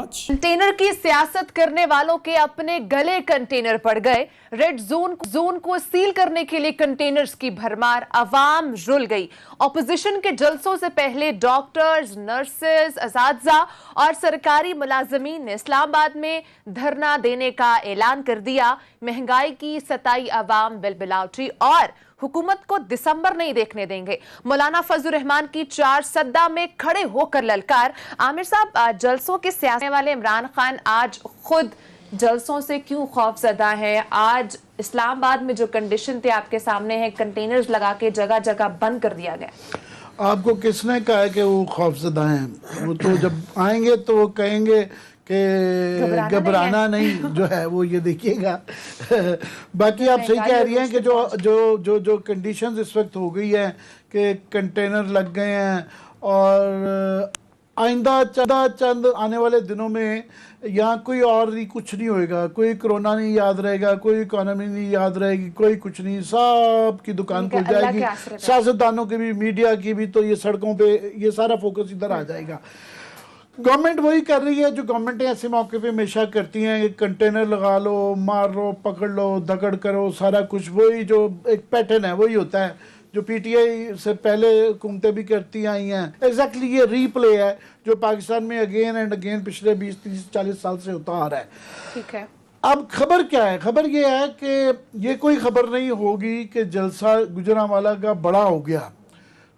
Container की सियासत करने वालों के अपने गले कंटेनर पड़ गए। रेड जोन को सील करने के लिए कंटेनर्स की भरमार, अवाम रुल गई। ऑपोजिशन के जलसों से पहले डॉक्टर्स, नर्सेज, असातिज़ा और सरकारी मुलाजमीन ने इस्लामाबाद में धरना देने का ऐलान कर दिया। महंगाई की सताई अवाम बिलबिला उठी और हुकूमत को दिसंबर नहीं देखने देंगे। मौलाना फजलुर रहमान की चार सद्दा में खड़े होकर ललकार। आमिर साहब, जलसों के सियासत वाले इमरान खान आज खुद जलसों से क्यों खौफजदा है? आज इस्लामाबाद में जो कंडीशन थे आपके सामने है, कंटेनर्स लगा के जगह जगह बंद कर दिया गया। आपको किसने कहा है कि वो खौफजदा हैं? वो तो जब आएंगे तो वो कहेंगे कि घबराना नहीं जो है वो ये देखिएगा। बाकी आप सही कह रही हैं कि जो कंडीशंस इस वक्त हो गई है कि कंटेनर लग गए हैं और आइंदा चंद आने वाले दिनों में यहाँ कोई और नहीं, कुछ नहीं होएगा। कोई कोरोना नहीं याद रहेगा, कोई इकोनॉमी नहीं याद रहेगी, कोई कुछ नहीं, सब की दुकान खुल जाएगी, सियासतदानों की भी, मीडिया की भी। तो ये सड़कों पे ये सारा फोकस इधर आ जाएगा। गवर्नमेंट वही कर रही है जो गवर्नमेंटें ऐसे मौके पे हमेशा करती हैं। एक कंटेनर लगा लो, मार लो, पकड़ लो, दगड़ करो, सारा कुछ वही जो एक पैटर्न है वही होता है जो पीटीआई से पहले हुकूमतें भी करती आई हैं। एग्जैक्टली ये रीप्ले है जो पाकिस्तान में अगेन एंड अगेन पिछले 20, 30, 40 साल से होता आ रहा है। ठीक है, अब खबर क्या है? खबर ये है कि ये कोई खबर नहीं होगी कि जलसा गुजरांवाला का बड़ा हो गया।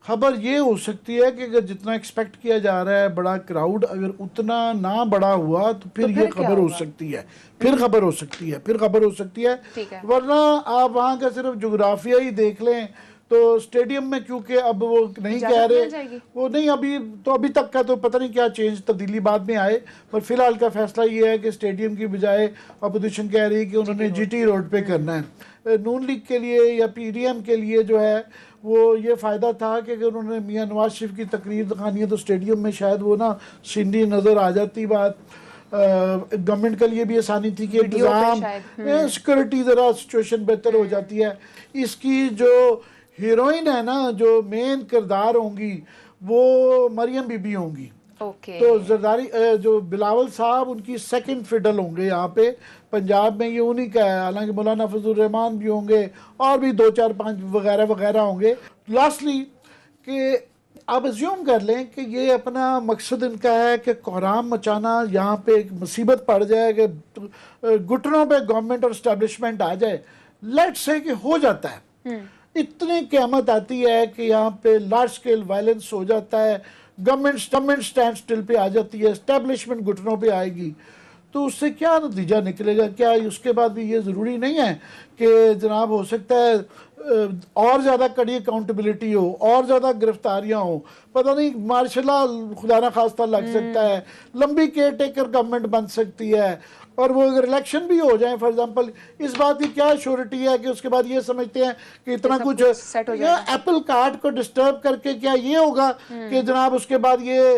खबर ये हो सकती है कि अगर जितना एक्सपेक्ट किया जा रहा है बड़ा क्राउड, अगर उतना ना बड़ा हुआ तो फिर ये खबर हो सकती है, फिर खबर हो सकती है, फिर खबर हो सकती है। वरना आप वहाँ का सिर्फ जोग्राफिया ही देख लें तो स्टेडियम में, क्योंकि अब वो नहीं कह रहे, वो नहीं अभी तक का तो पता नहीं क्या चेंज तब्दीली बाद में आए, पर फिलहाल का फैसला ये है कि स्टेडियम की बजाय अपोजिशन कह रही है कि उन्होंने जीटी रोड पे करना है। नून लीग के लिए या पीडीएम के लिए जो है वो ये फ़ायदा था कि अगर उन्होंने मियां नवाज शरीफ की तकरीर दिखानी है तो स्टेडियम में शायद वो ना सीनरी नज़र आ जाती। बात गवर्नमेंट के लिए भी आसानी थी कि इंतज़ाम, सिक्योरिटी ज़रा सिचुएशन बेहतर हो जाती है। इसकी जो हीरोइन है ना, जो मेन किरदार होंगी वो मरियम बीबी होंगी। तो जरदारी जो बिलावल साहब उनकी सेकंड फिडल होंगे यहाँ पे पंजाब में, ये उन्हीं का है। हालांकि मौलाना फजलुर रहमान भी होंगे और भी 2, 4, 5 वगैरह वगैरह होंगे। लास्टली कि आप अज्यूम कर लें कि ये अपना मकसद इनका है कि कोहराम मचाना, यहाँ पे एक मुसीबत पड़ जाए कि घुटनों पे गवर्नमेंट और इस्टेब्लिशमेंट आ जाए। लेट्स से कि हो जाता है, इतनी क़यामत आती है कि यहाँ पे लार्ज स्केल वायलेंस हो जाता है, गवर्नमेंट स्टैंड स्टिल पे आ जाती है, एस्टेब्लिशमेंट घुटनों पे आएगी, तो उससे क्या नतीजा निकलेगा? क्या उसके बाद भी ये ज़रूरी नहीं है कि जनाब हो सकता है और ज़्यादा कड़ी अकाउंटेबिलिटी हो, और ज़्यादा गिरफ्तारियाँ हो, पता नहीं मार्शल खुदा ना खास्ता लग सकता है, लंबी केयर टेकर गवर्नमेंट बन सकती है, और वो अगर इलेक्शन भी हो जाए फॉर एग्जांपल, इस बात की क्या श्योरिटी है कि उसके बाद ये समझते हैं कि इतना कुछ या एप्पल कार्ट को डिस्टर्ब करके क्या ये होगा कि जनाब उसके बाद ये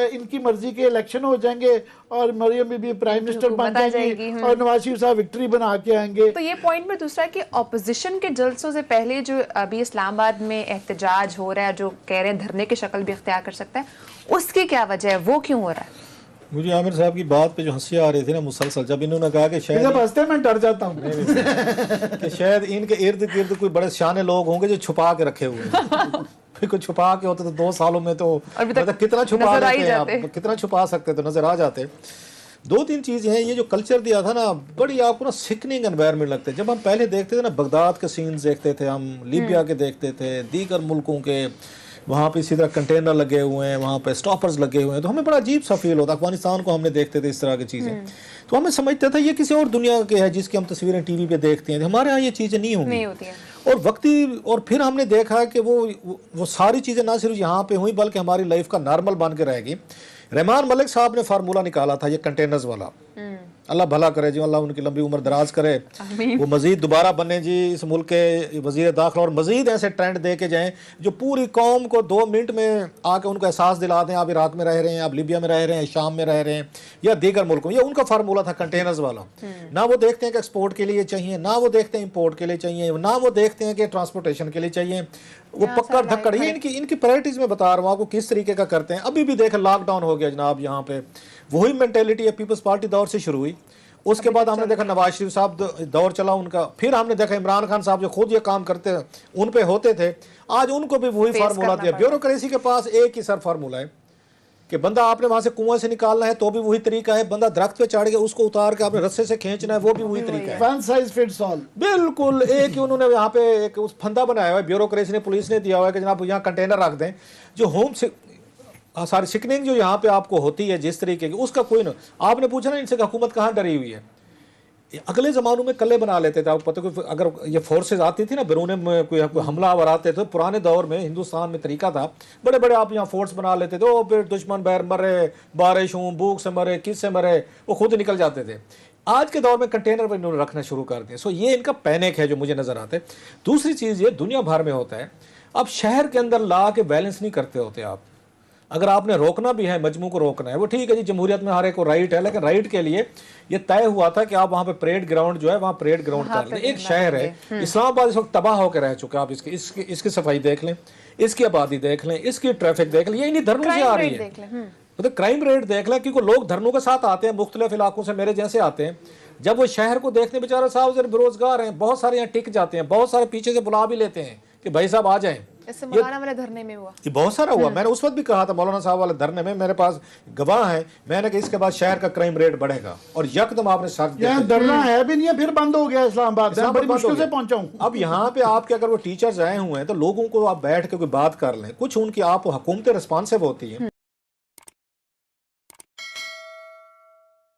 इनकी मर्जी के इलेक्शन हो जाएंगे और मरियम बीबी प्राइम मिनिस्टर बन जाएंगी और नवाज शरीफ साहब विक्ट्री बना के आएंगे। तो ये पॉइंट में दूसरा कि ऑपोजिशन के जलसों से पहले जो अभी इस्लामाबाद में एहतजाज हो रहा है, जो कह रहे हैं धरने की शक्ल भी इख्तियार कर सकता है, उसकी क्या वजह है? वो क्यों हो रहा है? मुझे आमिर साहब की बात पे जो हंसी आ रही थी ना मुसलसल, जब इन्होंने कहा कि शायद हंसते मैं डर जाता हूँ कि शायद इनके इर्द गिर्द कोई बड़े शाने लोग होंगे जो छुपा के रखे हुए हैं। फिर कोई छुपा के होते तो 2 सालों में तो मतलब कितना छुपा लेते हैं आप, कितना छुपा सकते तो नजर आ जाते। 2-3 चीज़ें हैं। ये जो कल्चर दिया था ना, बड़ी आपको ना सिकनिंग एनवायरनमेंट लगते। जब हम पहले देखते थे ना, बगदाद के सीन्स देखते थे हम, लीबिया के देखते थे, दीगर मुल्कों के, वहाँ पे इसी तरह कंटेनर लगे हुए हैं, वहाँ पे स्टॉपर्स लगे हुए हैं, तो हमें बड़ा अजीब सा फील होता। अफगानिस्तान को हमने देखते थे इस तरह की चीज़ें, तो हमें समझते थे ये किसी और दुनिया के है जिसकी हम तस्वीरें टीवी पे देखते हैं। हमारे यहाँ ये चीज़ें नहीं होंगी और वक्ती। और फिर हमने देखा कि वो सारी चीज़ें ना सिर्फ यहाँ पे हुई बल्कि हमारी लाइफ का नॉर्मल बन के रहेगी। रहमान मलिक साहब ने फार्मूला निकाला था ये कंटेनर्स वाला, अल्लाह भला करे जी, अल्लाह उनकी लंबी उम्र दराज करे, वो मजीद दोबारा बने जी इस मुल्क के वजीर दाखिला, और मजीद ऐसे ट्रेंड दे के जाएँ जो पूरी कौम को 2 मिनट में आके उनको एहसास दिला दें आप इराक में रह रहे हैं, आप लीबिया में रह रहे हैं, शाम में रह रहे हैं या दीगर मुल्कों में। ये उनका फार्मूला था कंटेनर्स वाला। ना वो देखते हैं कि एक्सपोर्ट के लिए चाहिए, ना वो देखते हैं इम्पोर्ट के लिए चाहिए, ना वो देखते हैं कि ट्रांसपोर्टेशन के लिए चाहिए। وہ پکڑ دھکڑ یہ ان کی پرائرٹیز میں بتا رہا ہوں آپ کو کس طریقے کا کرتے ہیں. ابھی بھی دیکھیں لاک ڈاؤن ہو گیا جناب, یہاں پہ وہی مینٹیلٹی ہے پیپلز پارٹی دور سے شروع ہوئی. اس کے بعد ہم نے دیکھا نواز شریف صاحب دور چلا ان کا, پھر ہم نے دیکھا عمران خان صاحب جو خود یہ کام کرتے ہیں ان پہ ہوتے تھے, آج ان کو بھی وہی فارمولہ دیا. بیوروکریسی کے پاس ایک ہی سر فارمولہ ہے کہ بندہ آپ نے وہاں سے کنویں سے نکالنا ہے تو بھی وہی طریقہ ہے, بندہ درخت پہ چڑھ گیا اس کو اتار کے آپ نے رسے سے کھینچنا ہے وہ بھی وہی طریقہ ہے. ون سائز فٹس آل, بالکل ایک ہی انہوں نے یہاں پہ ایک پھندا بنایا ہوا ہے, بیوروکریسی نے پولیس نے دیا ہوا ہے کہ جناب یہاں کنٹینر رکھ دیں. جو ہوم ساری سکننگ جو یہاں پہ آپ کو ہوتی ہے جس طریقے کی, اس کا کوئی نہ. آپ نے پوچھا نا ان سے کہ حکومت کہاں ڈری ہوئی ہے. اگلے زمانوں میں کلے بنا لیتے تھے, آپ کو پتہ اگر یہ فورسز آتی تھی نا بیرون میں کوئی حملہ آور آتے تھے, پرانے دور میں ہندوستان میں طریقہ تھا بڑے بڑے آپ یہاں فورس بنا لیتے تھے, وہ پھر دشمن بہر مرے, بارش ہوں بھوک سے مرے کس سے مرے وہ خود نکل جاتے تھے. آج کے دور میں کنٹینر پہ انہوں نے رکھنا شروع کر دیا. سو یہ ان کا پینک ہے جو مجھے نظر آتا ہے. دوسری چیز یہ دنیا بھر میں ہوتا ہے, اب شہر کے اندر لا کے بیلنس نہیں کرتے ہوتے آپ. اگر آپ نے روکنا بھی ہے, مجموع کو روکنا ہے, وہ ٹھیک ہے جی جمہوریت میں ہر ایک کو رائٹ ہے, لیکن رائٹ کے لیے یہ طے ہوا تھا کہ آپ وہاں پہ پریڈ گراؤنڈ جو ہے وہاں پریڈ گراؤنڈ کر لیں. ایک شہر ہے اسلام آباد اس وقت تباہ ہو کے رہ چکا. آپ اس کی صفائی دیکھ لیں, اس کی آبادی دیکھ لیں, اس کی ٹریفک دیکھ لیں, یہ انہی دھرنوں سے آ رہی ہے. مطلب کرائم ریٹ دیکھ لیں, کیونکہ لوگ دھرنوں کے ساتھ آتے ہیں مختلف علاقوں سے میرے جیسے آتے ہیں. جب وہ شہر کو دیکھنے بیچارے صاحب بے روزگار ہیں, بہت سارے یہاں ٹک جاتے ہیں, بہت سارے پیچھے سے بلا بھی لیتے ہیں کہ بھائی صاحب آ جائیں. اس سے مولانا والے دھرنے میں ہوا, یہ بہت سارا ہوا. میں نے اس وقت بھی کہا تھا مولانا صاحب والے دھرنے میں, میرے پاس گواہ ہیں, میں نے کہ اس کے بعد شہر کا کرائم ریٹ بڑھے گا, اور یکدم آپ نے ساتھ یہاں دھرنا ہے بھی نہیں ہے, پھر بند ہو گیا اسلام آباد, بڑی مشکل سے پہنچا ہوں. اب یہاں پہ آپ کے اگر وہ ٹیچرز آئے ہوئے ہیں تو لوگوں کو آپ بیٹھ کے کوئی بات کر لیں, کچھ ان کی آپ حکومتیں رسپانسو ہوتی ہیں.